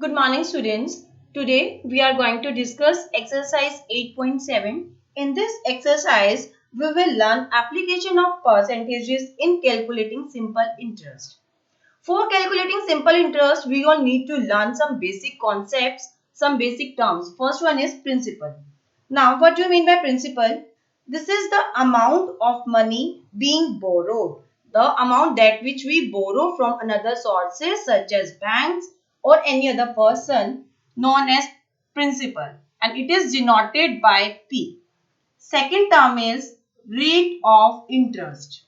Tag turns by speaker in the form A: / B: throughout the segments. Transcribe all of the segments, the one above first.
A: Good morning, students. Today we are going to discuss exercise 8.7. In this exercise, we will learn application of percentages in calculating simple interest. For calculating simple interest, we all need to learn some basic concepts, some basic terms. First one is principal. Now, what do you mean by principal? This is the amount of money being borrowed. The amount that which we borrow from another sources such as banks or any other person known as principal, and it is denoted by P. Second term is rate of interest.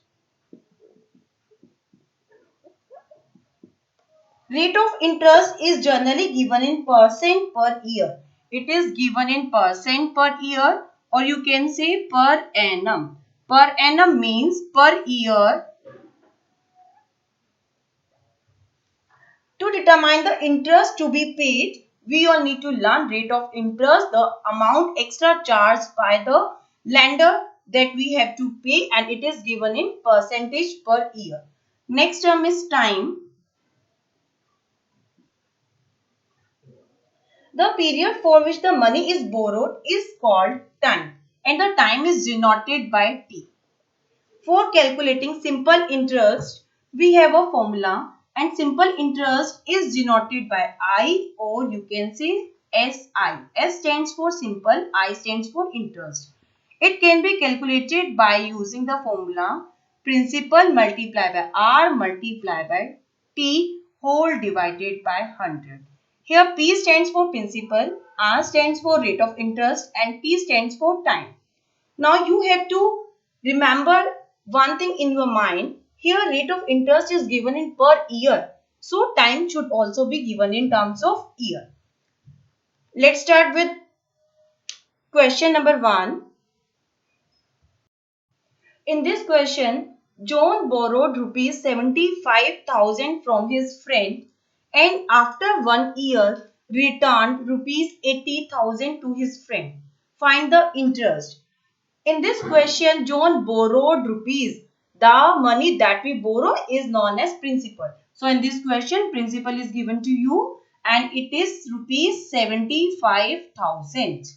A: Rate of interest is generally given in percent per year. It is given in percent per year, or you can say per annum. Per annum means per year. To determine the interest to be paid, we all need to learn rate of interest, the amount extra charged by the lender that we have to pay, and it is given in percentage per year. Next term is time. The period for which the money is borrowed is called time, and the time is denoted by T. For calculating simple interest, we have a formula, and simple interest is denoted by I, or you can say SI. S stands for simple, I stands for interest. It can be calculated by using the formula principal multiplied by R multiplied by T whole divided by 100. Here P stands for principal, R stands for rate of interest, and T stands for time. Now you have to remember one thing in your mind. Here rate of interest is given in per year. So time should also be given in terms of year. Let's start with question number 1. In this question, John borrowed rupees 75,000 from his friend and after 1 year returned rupees 80,000 to his friend. Find the interest. In this question, John borrowed rupees. The money that we borrow is known as principal. So, in this question, principal is given to you and it is rupees 75,000.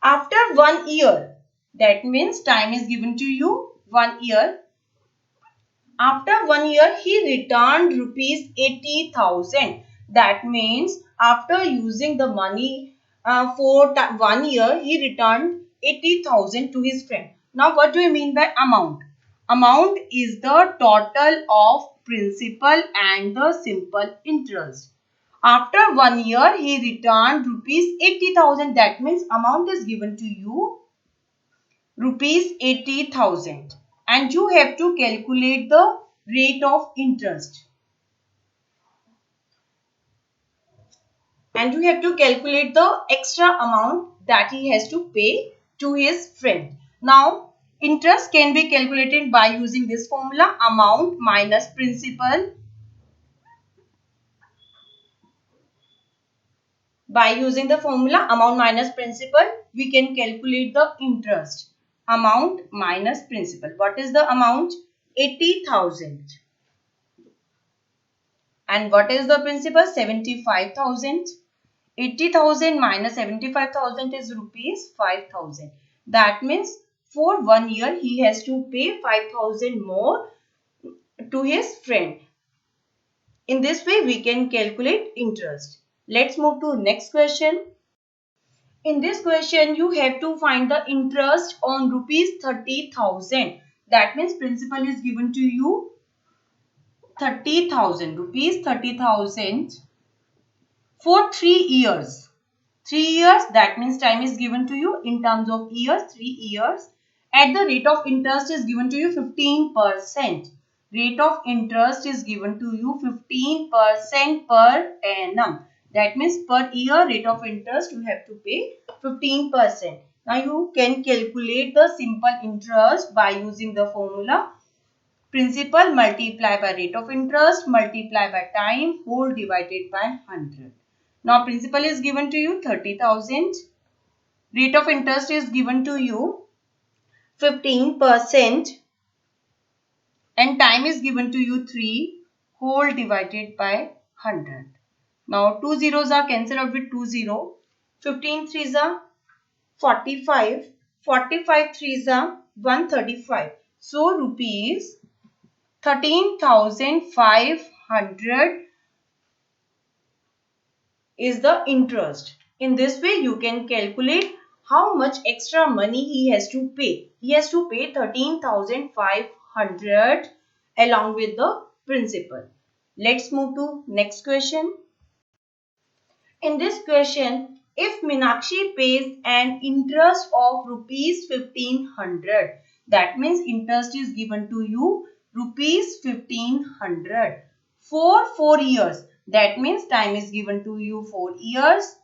A: After 1 year, that means time is given to you 1 year. After 1 year, he returned rupees 80,000. That means after using the money for 1 year, he returned 80,000 to his friend. Now, what do you mean by amount? Amount is the total of principal and the simple interest. After 1 year, he returned rupees 80,000. That means amount is given to you rupees 80,000 and you have to calculate the rate of interest. And you have to calculate the extra amount that he has to pay to his friend. Now, interest can be calculated by using this formula, amount minus principal. By using the formula amount minus principal, we can calculate the interest. Amount minus principal. What is the amount? 80,000. And what is the principal? 75,000. 80,000 minus 75,000 is rupees 5,000. That means for 1 year he has to pay 5,000 more to his friend. In this way we can calculate interest. Let's move to next question. In this question you have to find the interest on rupees 30,000. That means principal is given to you 30,000 rupees 30,000 for 3 years. 3 years, that means time is given to you in terms of years, 3 years. At the rate of interest is given to you 15%. Rate of interest is given to you 15% per annum. That means per year rate of interest you have to pay 15%. Now you can calculate the simple interest by using the formula principal multiplied by rate of interest multiplied by time whole divided by 100. Now principal is given to you 30,000. Rate of interest is given to you 15% and time is given to you 3 whole divided by 100. Now 2 zeros are cancelled out with 2 0. 15 threes are 45. 45 threes are 135. So rupees 13,500 is the interest. In this way, you can calculate how much extra money he has to pay. He has to pay 13,500 along with the principal. Let's move to next question. In this question, if Meenakshi pays an interest of rupees 1500, that means interest is given to you rupees 1500 for 4 years. That means time is given to you 4 years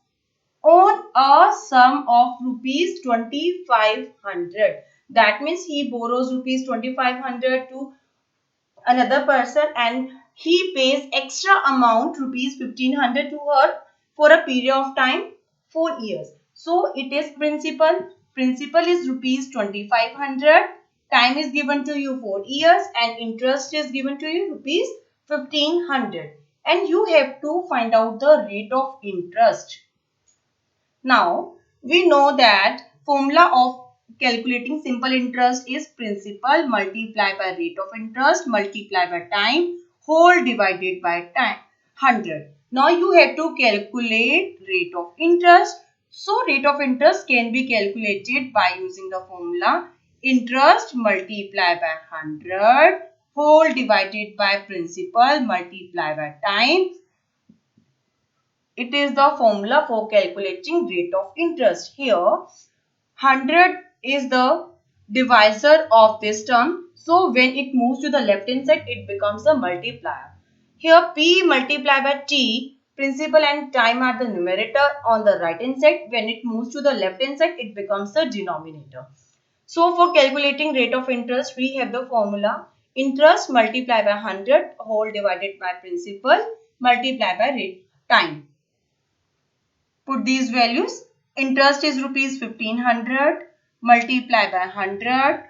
A: on a sum of rupees 2500. That means he borrows rupees 2500 to another person and he pays extra amount rupees 1500 to her for a period of time 4 years. So it is principal. Principal is rupees 2500. Time is given to you 4 years and interest is given to you rupees 1500. And you have to find out the rate of interest. Now, we know that formula of calculating simple interest is principal multiplied by rate of interest multiplied by time whole divided by time 100. Now, you have to calculate rate of interest. So, rate of interest can be calculated by using the formula interest multiplied by 100 whole divided by principal multiplied by time. It is the formula for calculating rate of interest. Here, 100 is the divisor of this term. So, when it moves to the left hand side, it becomes a multiplier. Here, P multiplied by T, principal and time are the numerator on the right hand side. When it moves to the left hand side, it becomes the denominator. So, for calculating rate of interest, we have the formula interest multiplied by 100 whole divided by principal multiplied by rate time. Put these values. Interest is rupees 1500 multiplied by 100.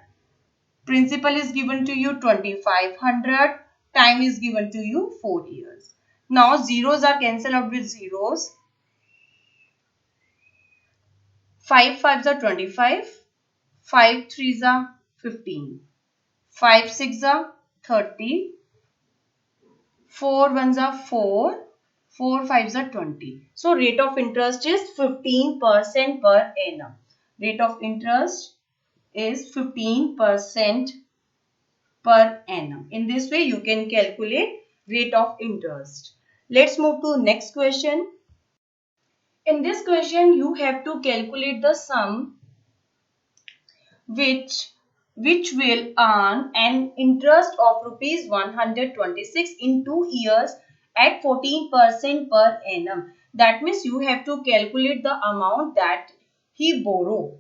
A: Principal is given to you 2500. Time is given to you 4 years. Now zeros are cancelled out with zeros. 5 5s are 25. 5 3s are 15. 5 6s are 30. 4 1s are 4. 4 5s are 20. So rate of interest is 15% per annum. Rate of interest is 15% per annum. In this way, you can calculate rate of interest. Let's move to next question. In this question, you have to calculate the sum which will earn an interest of rupees 126 in 2 years at 14% per annum. That means you have to calculate the amount that he borrowed.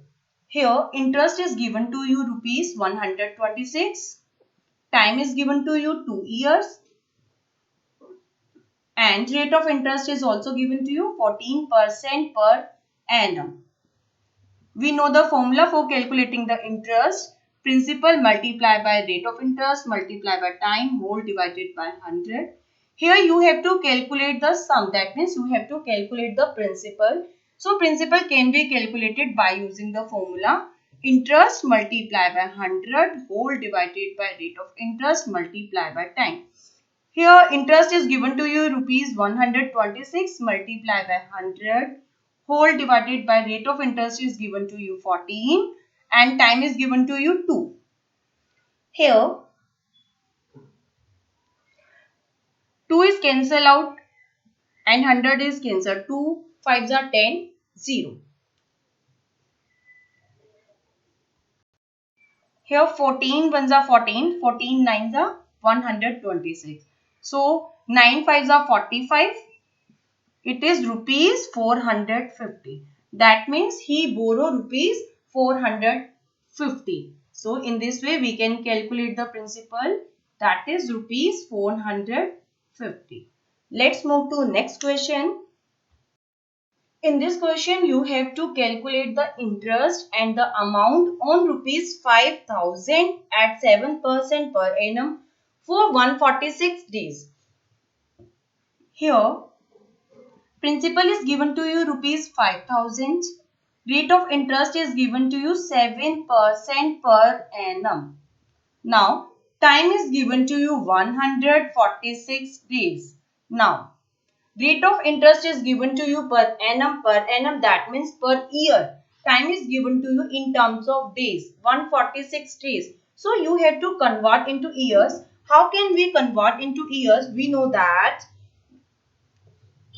A: Here interest is given to you rupees 126. Time is given to you 2 years. And rate of interest is also given to you 14% per annum. We know the formula for calculating the interest. Principal multiplied by rate of interest multiplied by time whole divided by 100. Here you have to calculate the sum. That means you have to calculate the principal. So principal can be calculated by using the formula interest multiplied by 100 whole divided by rate of interest multiplied by time. Here interest is given to you rupees 126 multiplied by 100 whole divided by rate of interest is given to you 14 and time is given to you 2. Here 2 is cancelled out and 100 is cancelled. 2 5s are 10, 0. Here 14 ones are 14, 14 nines are 126. So 9 5s are 45. It is rupees 450. That means he borrowed rupees 450. So in this way we can calculate the principal, that is rupees 450. Let's move to next question. In this question you have to calculate the interest and the amount on rupees 5000 at 7% per annum for 146 days. Here, principal is given to you rupees 5,000. Rate of interest is given to you 7% per annum. Now, time is given to you 146 days. Now, rate of interest is given to you per annum. Per annum, that means per year. Time is given to you in terms of days, 146 days. So, you have to convert into years. How can we convert into years? We know that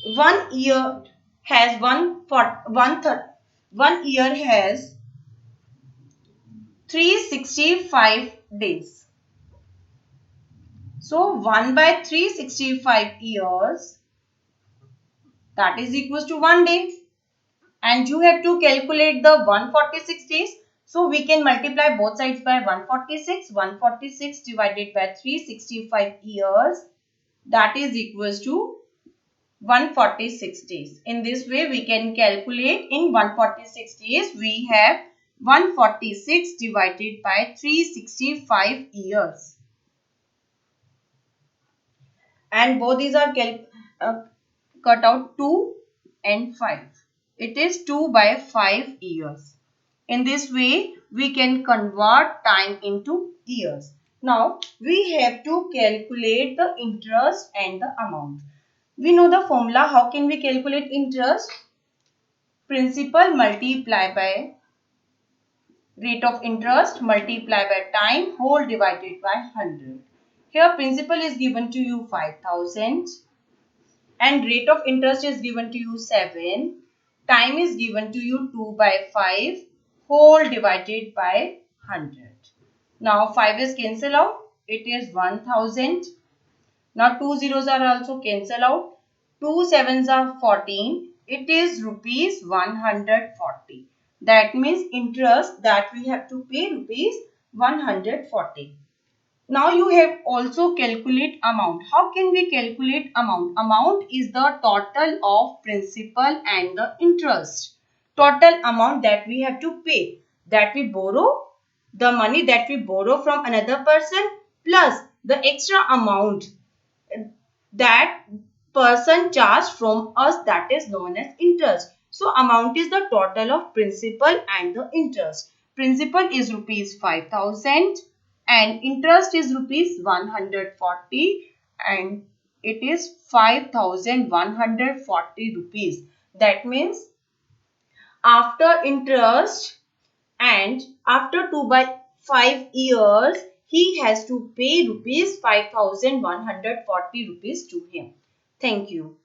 A: 1 year has 1 year has 365 days. So 1 by 365 years, that is equals to 1 day. And you have to calculate the 146 days. So we can multiply both sides by 146. 146 divided by 365 years, that is equals to 146 days. In this way, we can calculate in 146 days, we have 146 divided by 365 years. And both these are cut out 2 and 5. It is 2 by 5 years. In this way, we can convert time into years. Now, we have to calculate the interest and the amount. We know the formula. How can we calculate interest? Principal multiplied by rate of interest multiplied by time whole divided by 100. Here principal is given to you 5,000 and rate of interest is given to you 7. Time is given to you 2 by 5 whole divided by 100. Now 5 is cancelled out. It is 1,000. Now 2 zeros are also cancelled out. 2 sevens are 14. It is rupees 140. That means interest that we have to pay rupees 140. Now you have also calculate amount. How can we calculate amount? Amount is the total of principal and the interest. Total amount that we have to pay, that we borrow, the money that we borrow from another person plus the extra amount that person charged from us, that is known as interest. So amount is the total of principal and the interest. Principal is rupees 5,000 and interest is rupees 140 and it is 5,140 rupees. That means after interest and after 2 by 5 years, he has to pay rupees 5,140 rupees to him. Thank you.